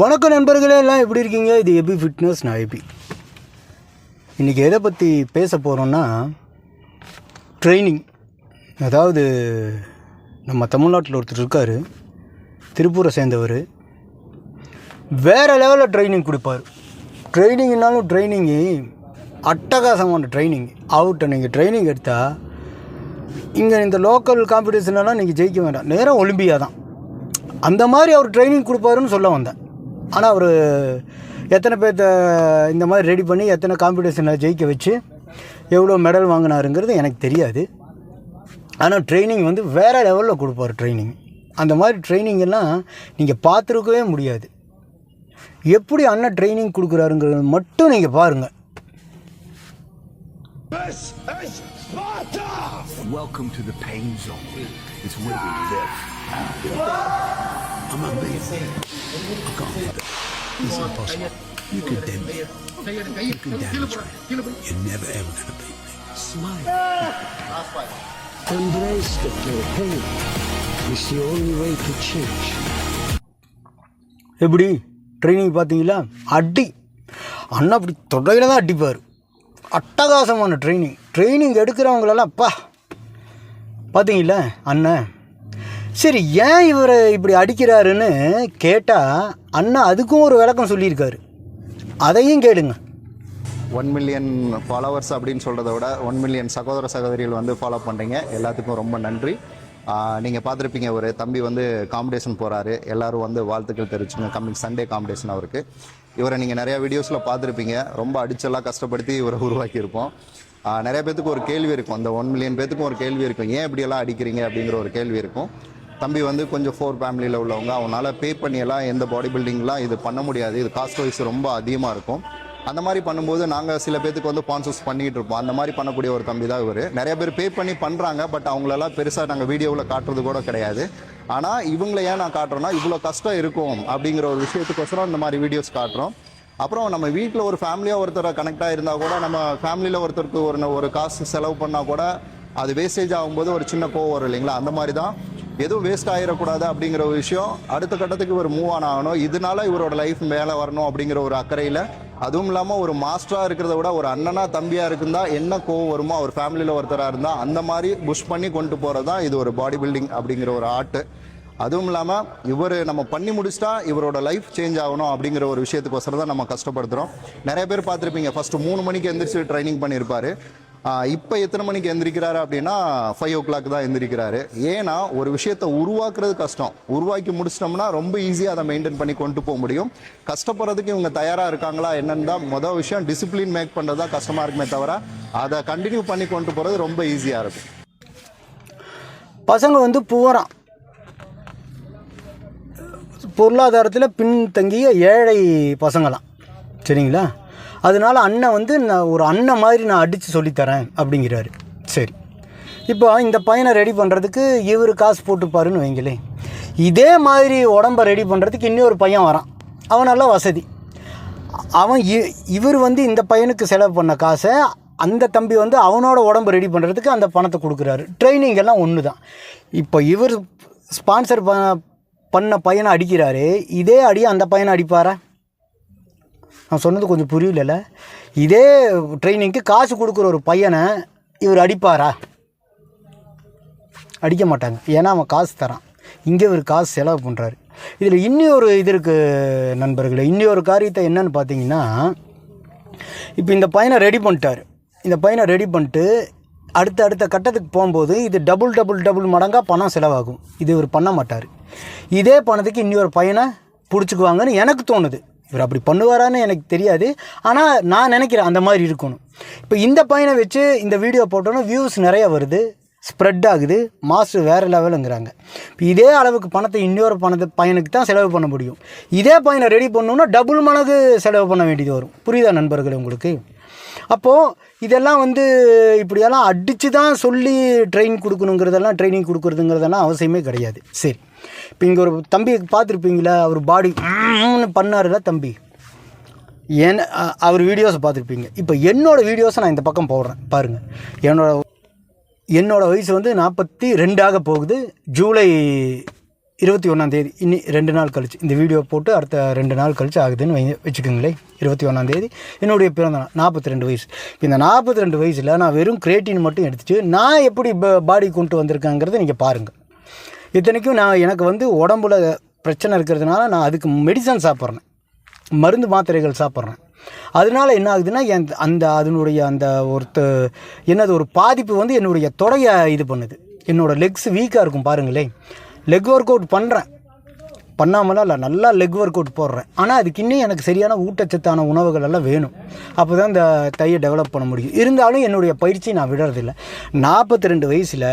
வணக்கம் நண்பர்களே, எல்லாம் எப்படி இருக்கீங்க? இது எபி ஃபிட்னஸ், நான் எபி. இன்றைக்கி எதை பற்றி பேச போகிறோன்னா, ட்ரைனிங். அதாவது நம்ம தமிழ்நாட்டில் ஒருத்தர் இருக்கார், திருப்பூரை சேர்ந்தவர். வேறு லெவலில் ட்ரைனிங் கொடுப்பார். ட்ரைனிங்னாலும் ட்ரைனிங்கு அட்டகாசமான ட்ரைனிங். அவர்கிட்ட நீங்கள் ட்ரைனிங் எடுத்தால் இங்கே இந்த லோக்கல் காம்படிஷன்லாம் நீங்கள் ஜெயிக்க வேண்டாம், நேராக ஒலிம்பியா தான். அந்த மாதிரி அவர் ட்ரைனிங் கொடுப்பாருன்னு சொல்ல வந்தேன். ஆனால் அவர் எத்தனை பேர்த்த இந்த மாதிரி ரெடி பண்ணி எத்தனை காம்படிஷனில் ஜெயிக்க வச்சு எவ்வளோ மெடல் வாங்கினாருங்கிறது எனக்கு தெரியாது. ஆனால் ட்ரைனிங் வந்து வேறு லெவலில் கொடுப்பார் ட்ரைனிங். அந்த மாதிரி ட்ரைனிங் எல்லாம் நீங்கள் பார்த்துருக்கவே முடியாது. எப்படி அண்ணன் ட்ரைனிங் கொடுக்குறாருங்கிறது மட்டும் நீங்கள் பாருங்கள். Welcome to the pain zone. It's where we live. I'm amazing. I can't do that. It's impossible. You can damage me. You can damage me. You're never ever gonna beat me. Smile. Embrace the pain. It's the only way to change. எப்படி training பார்த்தீங்களா? அடி அண்ணா அப்படி தொடையில் தான் அடிப்பார். அட்டகாசமான training எடுக்கிறவங்களெல்லாம் அப்பா பார்த்தீங்களா அண்ணன். சரி, ஏன் இவர் இப்படி அடிக்கிறாருன்னு கேட்டால் அண்ணா அதுக்கும் ஒரு விளக்கம் சொல்லியிருக்காரு. அதையும் கேளுங்க. 1 மில்லியன் ஃபாலோவர்ஸ் அப்படின்னு சொல்கிறத விட 1 மில்லியன் சகோதர சகோதரிகள் வந்து ஃபாலோ பண்ணுறீங்க. எல்லாத்துக்கும் ரொம்ப நன்றி. நீங்கள் பார்த்துருப்பீங்க, ஒரு தம்பி வந்து காம்படிஷன் போகிறாரு. எல்லோரும் வந்து வாழ்த்துக்கள் தெரிவிச்சுங்க. கம்மிங் சண்டே காம்படிஷன் அவருக்கு. இவரை நீங்கள் நிறையா வீடியோஸில் பார்த்துருப்பீங்க. ரொம்ப அடிச்செல்லாம் கஷ்டப்படுத்தி இவரை உருவாக்கியிருப்போம். நிறைய பேத்துக்கு ஒரு கேள்வி இருக்கும், அந்த 1 மில்லியன் பேத்துக்கும் ஒரு கேள்வி இருக்கும், ஏன் இப்படியெல்லாம் அடிக்கிறீங்க அப்படிங்கிற ஒரு கேள்வி இருக்கும். தம்பி வந்து கொஞ்சம் 4 ஃபேமிலியில் உள்ளவங்க, அவனால் பே பண்ணியெல்லாம் எந்த பாடி பில்டிங்லாம் இது பண்ண முடியாது. இது காஸ்ட் வைஸ் ரொம்ப அதிகமாக இருக்கும். அந்த மாதிரி பண்ணும்போது நாங்கள் சில பேத்துக்கு வந்து ஸ்பான்சர்ஸ் பண்ணிகிட்டு இருப்போம். அந்த மாதிரி பண்ணக்கூடிய ஒரு தம்பி தான் இவர். நிறைய பேர் பே பண்ணி பண்ணுறாங்க, பட் அவங்களெல்லாம் பெருசாக நாங்கள் வீடியோவில் காட்டுறது கூட கிடையாது. ஆனால் இவங்களை ஏன் நான் காட்டுறோன்னா, இவ்வளோ கஷ்டம் இருக்கும் அப்படிங்கிற ஒரு விஷயத்துக்கோசரம் இந்த மாதிரி வீடியோஸ் காட்டுறோம். அப்புறம் நம்ம வீட்டில் ஒரு ஃபேமிலியாக ஒருத்தரை கனெக்டாக இருந்தால் கூட, நம்ம ஃபேமிலியில் ஒருத்தருக்கு ஒரு காசு செலவு பண்ணால் கூட அது வேஸ்டேஜ் ஆகும்போது ஒரு சின்ன கோவம் வரும் இல்லைங்களா? அந்த மாதிரி தான் எதுவும் வேஸ்ட் ஆகிடக்கூடாது அப்படிங்கிற ஒரு விஷயம். அடுத்த கட்டத்துக்கு இவர் மூவ் ஆகணும், இதனால இவரோட லைஃப் மேலே வரணும் அப்படிங்கிற ஒரு அக்கறையில், அதுவும் இல்லாமல் ஒரு மாஸ்டராக இருக்கிறத விட ஒரு அண்ணனா தம்பியாக இருக்குந்தா என்ன கோவம் வருமோ அவர் ஃபேமிலியில் ஒருத்தராக இருந்தால் அந்த மாதிரி புஷ் பண்ணி கொண்டு போகிறது தான் இது ஒரு பாடி பில்டிங் அப்படிங்கிற ஒரு ஆர்ட்டு. அதுவும் இல்லாமல் இவர் நம்ம பண்ணி முடிச்சிட்டா இவரோட லைஃப் சேஞ்ச் ஆகணும் அப்படிங்கிற ஒரு விஷயத்துக்கோசரம் தான் நம்ம கஷ்டப்படுத்துகிறோம். நிறைய பேர் பார்த்துருப்பீங்க, ஃபஸ்ட்டு 3 மணிக்கு எந்திரிச்சு ட்ரைனிங் பண்ணியிருப்பார். இப்போ எத்தனை மணிக்கு எந்திரிக்கிறாரு அப்படின்னா 5 o'clock தான் எந்திரிக்கிறாரு. ஏன்னா ஒரு விஷயத்தை உருவாக்குறது கஷ்டம், உருவாக்கி முடிச்சிட்டோம்னா ரொம்ப ஈஸியாக அதை மெயின்டைன் பண்ணி கொண்டு போக முடியும். கஷ்டப்படுறதுக்கு இவங்க தயாராக இருக்காங்களா என்னன்னு தான் மொதல் விஷயம். டிசிப்ளின் மேக் பண்ணுறது தான் கஷ்டமாக இருக்குமே தவிர அதை கண்டினியூ பண்ணி கொண்டு போகிறது ரொம்ப ஈஸியாக இருக்கும். பசங்க வந்து பூரான் பொருளாதாரத்தில் பின்தங்கிய ஏழை பசங்களாம், சரிங்களா? அதனால் அண்ணன் வந்து நான் ஒரு அண்ணன் மாதிரி நான் அடித்து சொல்லித்தரேன் அப்படிங்கிறாரு. சரி, இப்போ இந்த பையனை ரெடி பண்ணுறதுக்கு இவர் காசு போட்டுப்பாருன்னு வைங்களே. இதே மாதிரி உடம்பை ரெடி பண்ணுறதுக்கு இன்னொரு பையன் வரான், அவன் நல்ல வசதி. அவன் இவர் வந்து இந்த பையனுக்கு செலவு பண்ண காசை அந்த தம்பி வந்து அவனோட உடம்பு ரெடி பண்ணுறதுக்கு அந்த பணத்தை கொடுக்குறாரு. ட்ரைனிங் எல்லாம் ஒன்று தான். இப்போ இவர் ஸ்பான்சர் பண்ண பையனை அடிக்கிறாரு, இதே அடி அந்த பையனை அடிப்பாரா? நான் சொன்னது கொஞ்சம் புரியல. இதே ட்ரைனிங்க்கு காசு கொடுக்குற ஒரு பையனை இவர் அடிப்பாரா? அடிக்க மாட்டாங்க. ஏன்னா அவன் காசு தரான், இங்கே இவர் காசு செலவு பண்ணுறாரு. இதில் இன்னொரு இது இருக்குது நண்பர்களே. இன்னொரு காரியத்தை என்னன்னு பார்த்தீங்கன்னா, இப்போ இந்த பையனை ரெடி பண்ணிட்டார். இந்த பையனை ரெடி பண்ணிட்டு அடுத்த கட்டத்துக்கு போகும்போது இது டபுள் மடங்காக பணம் செலவாகும். இது இவர் பண்ண மாட்டார். இதே பணத்துக்கு இன்னொரு பையனை பிடிச்சிக்குவாங்கன்னு எனக்கு தோணுது. இவர் அப்படி பண்ணுவாரான்னு எனக்கு தெரியாது, ஆனால் நான் நினைக்கிறேன் அந்த மாதிரி இருக்கணும். இப்போ இந்த பையனை வச்சு இந்த வீடியோ போட்டோன்னா வியூஸ் நிறைய வருது, ஸ்ப்ரெட் ஆகுது, மாஸ்டர் வேறு லெவலுங்கிறாங்க. இப்போ இதே அளவுக்கு பணத்தை இன்னொரு பையனுக்கு தான் செலவு பண்ண முடியும். இதே பையனை ரெடி பண்ணணுன்னா டபுள் மடங்கு செலவு பண்ண வேண்டியது வரும். புரியுதா நண்பர்களே உங்களுக்கு? அப்போது இதெல்லாம் வந்து இப்படியெல்லாம் அடித்து தான் சொல்லி ட்ரைனிஙங் கொடுக்குறதுங்கிறதெல்லாம் அவசியமே கிடையாது. சரி, இப்போ இங்கே ஒரு தம்பி பார்த்துருப்பீங்களா, அவர் பாடி பண்ணாருல தம்பி, அவர் வீடியோஸை பார்த்துருப்பீங்க. இப்போ என்னோடய வீடியோஸை நான் இந்த பக்கம் போடுறேன் பாருங்கள். என்னோடய வயசு வந்து 42 போகுது. ஜூலை 21 இன்னி 2 நாள் கழிச்சு இந்த வீடியோ போட்டு அடுத்த 2 நாள் கழிச்சு ஆகுதுன்னு வச்சுக்கோங்களேன். 21 என்னுடைய பிறந்த நாள். 42 வயசு. இந்த 42 வயசில் நான் வெறும் கிரேட்டின் மட்டும் எடுத்துகிட்டு நான் எப்படி பாடி கொண்டு வந்திருக்கேங்கிறத நீங்கள் பாருங்கள். இத்தனைக்கும் எனக்கு வந்து உடம்புல பிரச்சனை இருக்கிறதுனால நான் அதுக்கு மெடிசன் சாப்பிட்றேன், மருந்து மாத்திரைகள் சாப்பிட்றேன். அதனால என்ன ஆகுதுன்னா அதனுடைய ஒரு பாதிப்பு வந்து என்னுடைய தொடையை இது பண்ணுது. என்னோடய லெக்ஸ் வீக்காக இருக்கும் பாருங்களேன். லெக் ஒர்க் அவுட் பண்ணுறேன், பண்ணாமலாம் இல்லை, நல்லா லெக் ஒர்க் அவுட் போடுறேன். ஆனால் அதுக்கு இன்னும் எனக்கு சரியான ஊட்டச்சத்தான உணவுகள் எல்லாம் வேணும். அப்போ தான் இந்த தையை டெவலப் பண்ண முடியும். இருந்தாலும் என்னுடைய பயிற்சி நான் விடுறதில்லை. 42 வயசில்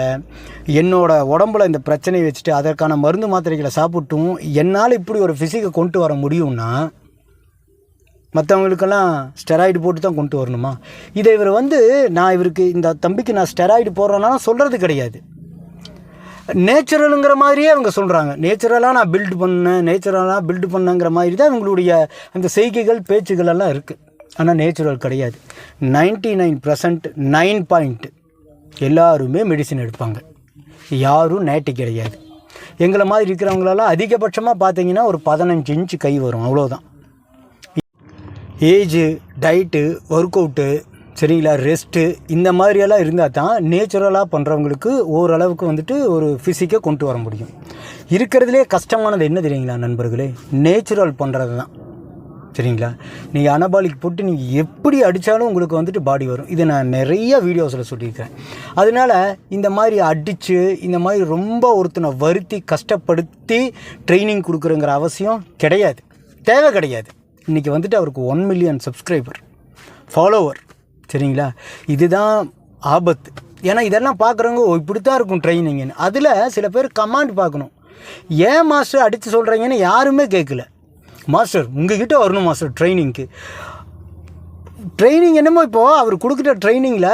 என்னோடய உடம்புல இந்த பிரச்சனையை வச்சுட்டு அதற்கான மருந்து மாத்திரைகளை சாப்பிட்டும் என்னால் இப்படி ஒரு ஃபிசிக்கை கொண்டு வர முடியும்னா மற்றவங்களுக்கெல்லாம் ஸ்டெராய்டு போட்டு தான் கொண்டு வரணுமா? இதை இவர் வந்து இந்த தம்பிக்கு நான் ஸ்டெராய்டு போடுறேன்னா சொல்கிறது கிடையாது. நேச்சுரலுங்கிற மாதிரியே அவங்க சொல்கிறாங்க. நேச்சுரலாக நான் பில்டு பண்ணேங்கிற மாதிரி தான் இவங்களுடைய அந்த செய்கைகள் பேச்சுகள் எல்லாம் இருக்குது. ஆனால் நேச்சுரல் கிடையாது. 99% 9 எல்லாருமே மெடிசின் எடுப்பாங்க, யாரும் நேட்டி கிடையாது. எங்களை மாதிரி இருக்கிறவங்களெல்லாம் அதிகபட்சமாக பார்த்தீங்கன்னா ஒரு 15 இன்ச்சு கை வரும், அவ்வளோதான். ஏஜு, டயட்டு, ஒர்க் அவுட்டு, சரிங்களா, ரெஸ்ட்டு, இந்த மாதிரியெல்லாம் இருந்தால் தான் நேச்சுரலாக பண்ணுறவங்களுக்கு ஓரளவுக்கு வந்துட்டு ஒரு ஃபிசிக்கை கொண்டு வர முடியும். இருக்கிறதுலே கஷ்டமானது என்ன தெரியுங்களா நண்பர்களே? நேச்சுரல் பண்ணுறது தான். சரிங்களா, நீங்கள் அனபாலிக் போட்டு நீங்கள் எப்படி அடித்தாலும் உங்களுக்கு வந்துட்டு பாடி வரும். இதை நான் நிறைய வீடியோஸில் சொல்லியிருக்கேன். அதனால் இந்த மாதிரி அடித்து இந்த மாதிரி ரொம்ப ஒருத்தனை வருத்தி கஷ்டப்படுத்தி ட்ரைனிங் கொடுக்குறங்கிற அவசியம் கிடையாது, தேவை கிடையாது. இன்றைக்கி வந்துட்டு அவருக்கு 1 மில்லியன் சப்ஸ்கிரைபர், ஃபாலோவர். சரிங்களா, இதுதான் ஆபத்து. ஏன்னா இதெல்லாம் பார்க்குறவங்க இப்படி தான் இருக்கும் ட்ரைனிங்குன்னு. அதில் சில பேர் கமாண்ட் பார்க்கணும், ஏன் மாஸ்டர் அடித்து சொல்கிறீங்கன்னு யாருமே கேட்கல. மாஸ்டர் உங்ககிட்ட வரணும் மாஸ்டர் ட்ரைனிங் என்னமோ இப்போது அவர் கொடுக்குற ட்ரைனிங்கில்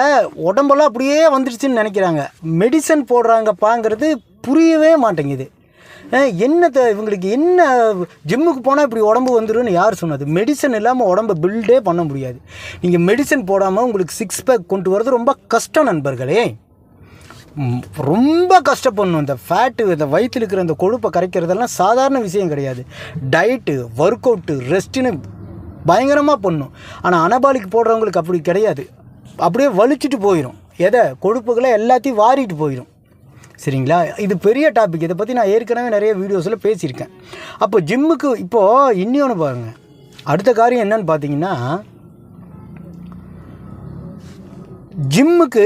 உடம்பெல்லாம் அப்படியே வந்துடுச்சுன்னு நினைக்கிறாங்க. மெடிசன் போடுறாங்கப்பாங்கிறது புரியவே மாட்டேங்குது. இவங்களுக்கு என்ன ஜிம்முக்கு போனால் இப்படி உடம்பு வந்துடும்னு யார் சொன்னது? மெடிசன் இல்லாமல் உடம்பை பில்டே பண்ண முடியாது. நீங்கள் மெடிசன் போடாமல் உங்களுக்கு 6 பேக் கொண்டு வரது ரொம்ப கஷ்டம் நண்பர்களே, ரொம்ப கஷ்டப்படணும். இந்த ஃபேட்டு, இந்த வயிற்றில் இருக்கிற இந்த கொழுப்பை கரைக்கிறதெல்லாம் சாதாரண விஷயம் கிடையாது. டயட்டு, ஒர்க் அவுட்டு, ரெஸ்ட்டுன்னு பயங்கரமாக பண்ணணும். ஆனால் அனபாலிக் போடுறவங்களுக்கு அப்படி கிடையாது. அப்படியே வலிச்சுட்டு போயிடும், கொழுப்புகளை எல்லாத்தையும் வாரிட்டு போயிடும். சரிங்களா, இது பெரிய டாபிக். இதை பற்றி நான் ஏற்கனவே நிறைய வீடியோஸில் பேசியிருக்கேன். அப்போ ஜிம்முக்கு இப்போது இன்னொன்று பாருங்கள், அடுத்த காரியம் என்னன்னு பார்த்தீங்கன்னா, ஜிம்முக்கு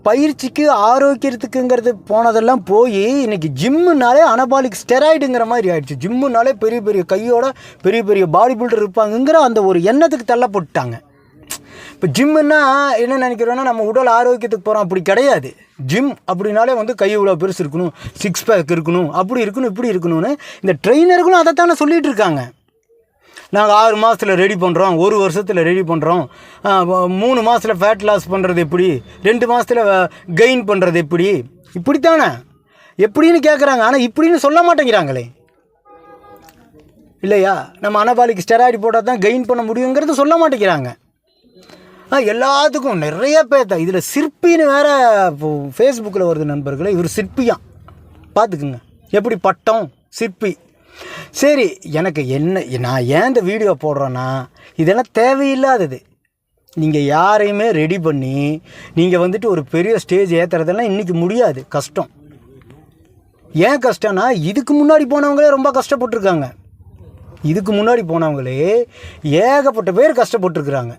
பயிற்சிக்கு ஆரோக்கியத்துக்குங்கிறது போனதெல்லாம் போய் இன்றைக்கி ஜிம்முனாலே அனபாலிக் ஸ்டெராய்டுங்கிற மாதிரி ஆயிடுச்சு. ஜிம்முனாலே பெரிய பெரிய கையோட பெரிய பெரிய பாடி பில்டர் இருப்பாங்கங்கிற அந்த ஒரு எண்ணத்துக்கு தள்ளப்பட்டுட்டாங்க. இப்போ ஜிம்முன்னா என்ன நினைக்கிறோன்னா நம்ம உடல் ஆரோக்கியத்துக்கு போகிறோம், அப்படி கிடையாது. ஜிம் அப்படின்னாலே வந்து கை இவ்வளோ பெருசு இருக்கணும், 6 பேக் இருக்கணும், அப்படி இருக்கணும், இப்படி இருக்கணும்னு இந்த ட்ரெயினர்களும் அதைத்தானே சொல்லிகிட்டு இருக்காங்க. நாங்கள் 6 மாதத்தில் ரெடி பண்ணுறோம், 1 வருஷத்தில் ரெடி பண்ணுறோம், 3 மாதத்தில் ஃபேட் லாஸ் பண்ணுறது எப்படி, 2 மாதத்தில் கெயின் பண்ணுறது எப்படி, இப்படித்தானே எப்படின்னு கேட்குறாங்க. ஆனால் இப்படின்னு சொல்ல மாட்டேங்கிறாங்களே இல்லையா? நம்ம அனபாலிக் ஸ்டெராய்டு போட்டால் தான் கெயின் பண்ண முடியுங்கிறது சொல்ல மாட்டேங்கிறாங்க. எல்லாத்துக்கும் நிறைய பேர்த்த இதில் சிற்பின்னு வேறு ஃபேஸ்புக்கில் வருது நண்பர்களே. இவர் சிற்பியான், பார்த்துக்குங்க எப்படி பட்டம் சிற்பி. சரி, எனக்கு நான் ஏன் இந்த வீடியோ போடுறேன்னா இதெல்லாம் தேவையில்லாதது. நீங்கள் யாரையுமே ரெடி பண்ணி நீங்கள் வந்துட்டு ஒரு பெரிய ஸ்டேஜ் ஏற்றுறதெல்லாம் இன்றைக்கி முடியாது, கஷ்டம். ஏன் கஷ்டம்னா இதுக்கு முன்னாடி போனவங்களே ரொம்ப கஷ்டப்பட்டுருக்காங்க. இதுக்கு முன்னாடி போனவங்களே ஏகப்பட்ட பேர் கஷ்டப்பட்டுருக்குறாங்க.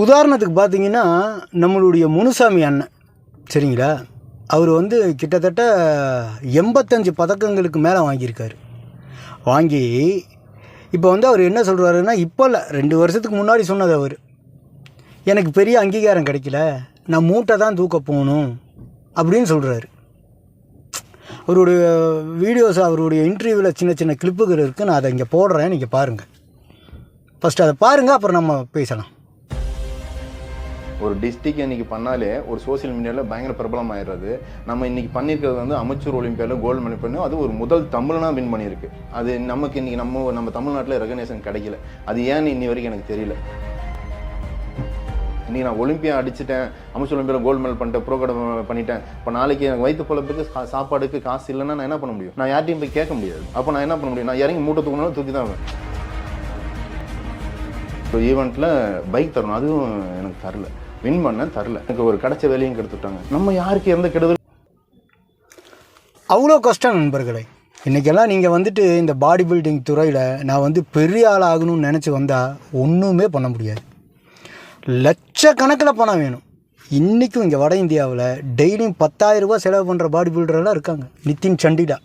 உதாரணத்துக்கு பார்த்தீங்கன்னா நம்மளுடைய முனுசாமி அண்ணன், சரிங்களா, அவர் வந்து கிட்டத்தட்ட 85 பதக்கங்களுக்கு மேலே வாங்கியிருக்காரு. வாங்கி இப்போ வந்து அவர் என்ன சொல்கிறாருன்னா, இப்போ இல்லை 2 வருஷத்துக்கு முன்னாடி சொன்னது அவர், எனக்கு பெரிய அங்கீகாரம் கிடைக்கல, நான் மூட்டை தான் தூக்க போகணும் அப்படின்னு சொல்கிறாரு. அவருடைய வீடியோஸ், அவருடைய இன்டர்வியூவில் சின்ன சின்ன கிளிப்புகள் இருக்குது, நான் அதை இங்கே போடுறேன், நீங்கள் பாருங்கள். ஃபஸ்ட்டு அதை பாருங்கள், அப்புறம் நம்ம பேசலாம். ஒரு டிஸ்ட்ரிக்ட் இன்றைக்கி பண்ணாலே ஒரு சோசியல் மீடியாவில் பயங்கர பிரபலம் ஆயிடுறது. நம்ம இன்றைக்கி பண்ணியிருக்கிறது வந்து அமைச்சர் ஒலிம்பியாடில் கோல்டு மெடல் பண்ணி அது ஒரு முதல் தமிழனாக வின் பண்ணியிருக்கு. அது நமக்கு இன்றைக்கி நம்ம தமிழ்நாட்டில் ரெகக்னேஷன் கிடைக்கல. அது ஏன்னு இன்னி வரைக்கும் எனக்கு தெரியல. இன்றைக்கி நான் ஒலிம்பியா அடிச்சிட்டேன், அமைச்சர் ஒலிம்பியாவில் கோல்டு மெடல் பண்ணிட்டேன், ப்ரோ கடை பண்ணிட்டேன். இப்போ நாளைக்கு எனக்கு வயிற்று பொழப்புக்கு சாப்பாடுக்கு காசு இல்லைன்னா நான் என்ன பண்ண முடியும்? நான் யார்ட்டையும் போய் கேட்க முடியாது. அப்போ நான் என்ன பண்ண முடியும்? நான் இறங்கி மூட்டை தூக்கினாலும் தூக்கி தான் வேணும். இப்போ ஈவெண்ட்டில் பைக் தரணும், அதுவும் எனக்கு தரல. வின் பண்ண தரல. எனக்கு ஒரு கிடைச்ச வேலையும் கெடுத்துட்டாங்க. நம்ம யாருக்கு எந்த கெடுதல்? அவ்வளோ கஷ்டம் நண்பர்களே. இன்றைக்கெல்லாம் நீங்கள் வந்துட்டு இந்த பாடி பில்டிங் துறையில் நான் வந்து பெரிய ஆள் ஆகணும்னு நினச்சி வந்தால் ஒன்றுமே பண்ண முடியாது. லட்சக்கணக்கில் பணம் வேணும். இன்றைக்கும் இங்கே வட இந்தியாவில் டெய்லியும் 10,000 ரூபா செலவு பண்ணுற பாடி பில்டரெல்லாம் இருக்காங்க. நிதின் சண்டிலா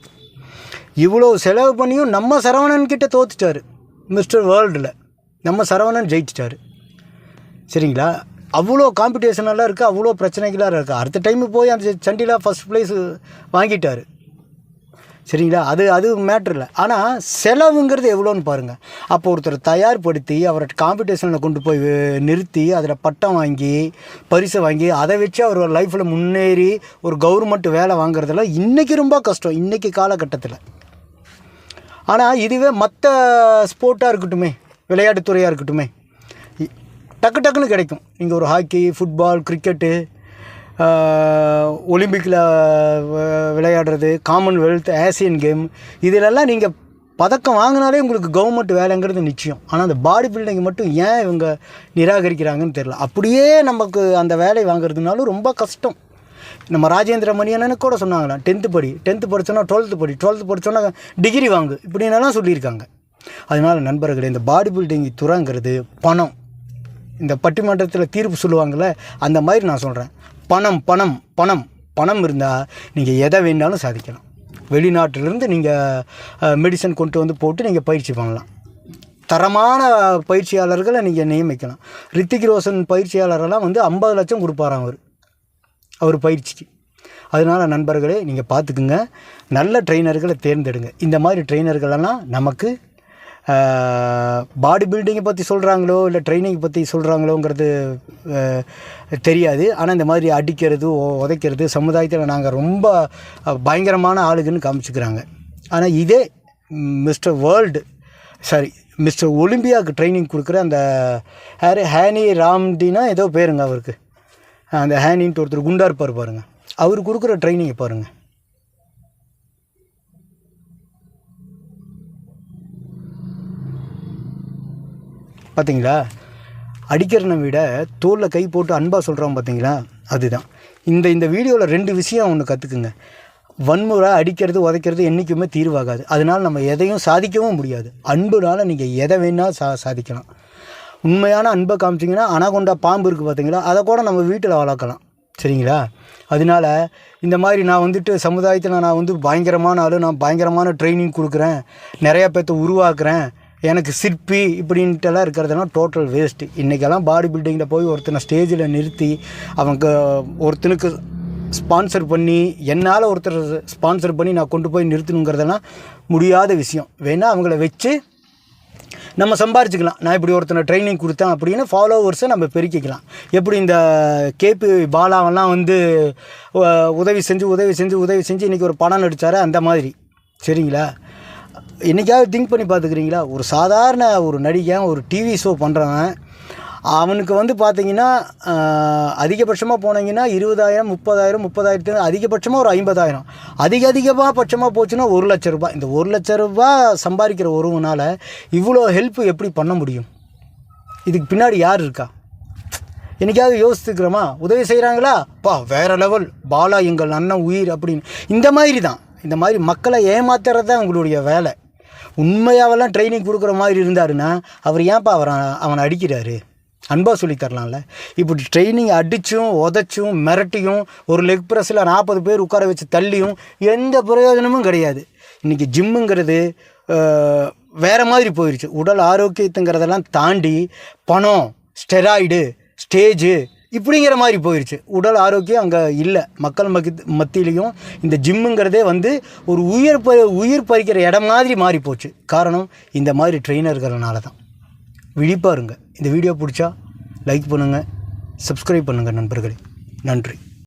இவ்வளோ செலவு பண்ணியும் நம்ம சரவணன் கிட்ட தோத்துட்டார். மிஸ்டர் வேர்ல்டில் நம்ம சரவணன் ஜெயிச்சிட்டார். சரிங்களா? அவ்வளோ காம்படிஷனெல்லாம் இருக்குது, அவ்வளோ பிரச்சனைகளாக இருக்குது. அடுத்த டைமு போய் அந்த சண்டிலா ஃபஸ்ட் ப்ரைஸ் வாங்கிட்டார். சரிங்களா? அது மேட்ரு இல்லை. ஆனால் செலவுங்கிறது எவ்வளோன்னு பாருங்கள். அப்போ ஒருத்தர் தயார்படுத்தி அவரை காம்படிஷனில் கொண்டு போய் நிறுத்தி அதில் பட்டம் வாங்கி பரிசை வாங்கி அதை வச்சு அவர் லைஃப்பில் முன்னேறி ஒரு கவர்மெண்ட் வேலை வாங்குறதெல்லாம் இன்றைக்கி ரொம்ப கஷ்டம், இன்றைக்கி காலகட்டத்தில். ஆனால் இதுவே மற்ற ஸ்போர்ட்டாக இருக்கட்டுமே, விளையாட்டுத்துறையாக இருக்கட்டுமே, டக்குன்னு கிடைக்கும். நீங்கள் ஒரு ஹாக்கி, ஃபுட்பால், கிரிக்கெட்டு, ஒலிம்பிக்கில் விளையாடுறது, காமன்வெல்த், ஆசியன் கேம், இதிலெல்லாம் நீங்கள் பதக்கம் வாங்கினாலே உங்களுக்கு கவர்மெண்ட் வேலைங்கிறது நிச்சயம். ஆனால் அந்த பாடி பில்டிங் மட்டும் ஏன் இவங்க நிராகரிக்கிறாங்கன்னு தெரியல. அப்படியே நமக்கு அந்த வேலை வாங்குறதுனாலும் ரொம்ப கஷ்டம். நம்ம ராஜேந்திர மணியனன்னு கூட சொன்னாங்களாம், 10th படி, 10th படித்தோன்னா 12th படி, 12th படித்தோன்னா டிகிரி வாங்கு, இப்படின்னெல்லாம் சொல்லியிருக்காங்க. அதனால் நண்பர்களே, இந்த பாடி பில்டிங் துறைங்கிறது பணம். இந்த பட்டிமன்றத்தில் தீர்ப்பு சொல்லுவாங்கள்ல, அந்த மாதிரி நான் சொல்கிறேன். பணம் பணம் பணம் பணம் இருந்தால் நீங்கள் எதை வேணாலும் சாதிக்கலாம். வெளிநாட்டிலேருந்து நீங்கள் மெடிசன் கொண்டு வந்து போட்டு நீங்கள் பயிற்சி பண்ணலாம். தரமான பயிற்சியாளர்களை நீங்கள் நியமிக்கலாம். ரித்திக் ரோஷன் பயிற்சியாளரெல்லாம் வந்து 50 லட்சம் கொடுப்பாராம் அவர் பயிற்சிக்கு. அதனால் நண்பர்களே, நீங்கள் பார்த்துக்குங்க, நல்ல ட்ரெயினர்களை தேர்ந்தெடுங்க. இந்த மாதிரி ட்ரெயினர்களெல்லாம் நமக்கு பாடி பில்டிங்கை பற்றி சொல்கிறாங்களோ இல்லை ட்ரைனிங் பற்றி சொல்கிறாங்களோங்கிறது தெரியாது. ஆனால் இந்த மாதிரி அடிக்கிறது, உதைக்கிறது சமுதாயத்தில் நாங்கள் ரொம்ப பயங்கரமான ஆளுகன்னு காமிச்சிக்கிறாங்க. ஆனால் இதே மிஸ்டர் ஒலிம்பியாவுக்கு ட்ரைனிங் கொடுக்குற அந்த ஹேனி ராம்டினா ஏதோ பேருங்க அவருக்கு, அந்த ஹேனின்ட்டு ஒருத்தர் குண்டா இருப்பார் பாருங்கள், அவர் கொடுக்குற ட்ரைனிங்கை பாருங்கள். பார்த்தீங்களா? அடிக்கிறனை விட தோளில் கை போட்டு அன்பாக சொல்கிறோம் பார்த்தீங்களா? அதுதான் இந்த வீடியோவில் 2 விஷயம் ஒன்று கற்றுக்குங்க. வன்முறை, அடிக்கிறது, உதைக்கிறது என்றைக்குமே தீர்வாகாது. அதனால் நம்ம எதையும் சாதிக்கவும் முடியாது. அன்புனால் நீங்கள் எதை வேணால் சாதிக்கலாம். உண்மையான அன்பை காமிச்சிங்கன்னா அனாகொண்டா பாம்பு இருக்குது பார்த்தீங்களா, அதை கூட நம்ம வீட்டில் வளர்க்கலாம். சரிங்களா? அதனால் இந்த மாதிரி நான் வந்துட்டு சமுதாயத்தில் நான் வந்து பயங்கரமான ஆள், நான் பயங்கரமான ட்ரைனிங் கொடுக்குறேன், நிறையா பேர்த்த உருவாக்குறேன், எனக்கு சிற்பி இப்படின்ட்டுலாம் இருக்கிறதெல்லாம் டோட்டல் வேஸ்ட்டு. இன்றைக்கெல்லாம் பாடி பில்டிங்கில் போய் ஒருத்தனை ஸ்டேஜில் நிறுத்தி அவங்க ஒருத்தனுக்கு ஸ்பான்சர் பண்ணி, என்னால் ஒருத்தர் ஸ்பான்சர் பண்ணி நான் கொண்டு போய் நிறுத்தணுங்கிறதெல்லாம் முடியாத விஷயம். வேணால் அவங்கள வச்சு நம்ம சம்பாரிச்சிக்கலாம். நான் இப்படி ஒருத்தனை ட்ரைனிங் கொடுத்தேன் அப்படின்னு ஃபாலோவர்ஸை நம்ம பெருக்கிக்கலாம். எப்படி இந்த கேபி பாலாவெல்லாம் வந்து உதவி செஞ்சு இன்றைக்கி ஒரு படம் நடித்தார், அந்த மாதிரி. சரிங்களா? என்றைக்காவது திங்க் பண்ணி பார்த்துக்கிறீங்களா? ஒரு சாதாரண ஒரு நடிகன் ஒரு டிவி ஷோ பண்ணுறவன், அவனுக்கு வந்து பார்த்திங்கன்னா அதிகபட்சமாக போனீங்கன்னா 20,000, 30,000 அதிகபட்சமாக ஒரு 50,000, அதிகமாக பட்சமாக போச்சுன்னா 1 லட்ச ரூபாய். இந்த 1 லட்ச ரூபாய் சம்பாதிக்கிற ஒருவனால் இவ்வளோ ஹெல்ப் எப்படி பண்ண முடியும்? இதுக்கு பின்னாடி யார் இருக்கா? என்றைக்காவது யோசித்துக்கிறோமா? உதவி செய்கிறாங்களா? வேறு லெவல், பாலா எங்கள் அண்ணன் உயிர் அப்படின்னு. இந்த மாதிரி மக்களை ஏமாத்துறது தான் உங்களுடைய வேலை. உண்மையாவெல்லாம் ட்ரைனிங் கொடுக்குற மாதிரி இருந்தாருன்னா அவர் ஏன்ப்பா அவனை அடிக்கிறாரு? அன்பாக சொல்லித்தரலாம்ல. இப்படி ட்ரைனிங் அடித்தும் உதச்சும் மிரட்டியும் ஒரு லெக் ப்ரெஸ்ஸில் 40 பேர் உட்கார வச்சு தள்ளியும் எந்த பிரயோஜனமும் கிடையாது. இன்றைக்கி ஜிம்முங்கிறது வேறு மாதிரி போயிடுச்சு. உடல் ஆரோக்கியத்துங்கிறதெல்லாம் தாண்டி பணம், ஸ்டெராய்டு, ஸ்டேஜு இப்படிங்கிற மாதிரி போயிடுச்சு. உடல் ஆரோக்கியம் அங்கே இல்லை. மக்கள் மத்தியிலையும் இந்த ஜிம்முங்கிறதே வந்து ஒரு உயிர் பறிக்கிற இடம் மாதிரி மாறி போச்சு. காரணம் இந்த மாதிரி ட்ரெயினர்கள்னால தான். விழிப்பாருங்க. இந்த வீடியோ பிடிச்சா லைக் பண்ணுங்கள், சப்ஸ்கிரைப் பண்ணுங்கள் நண்பர்களே. நன்றி.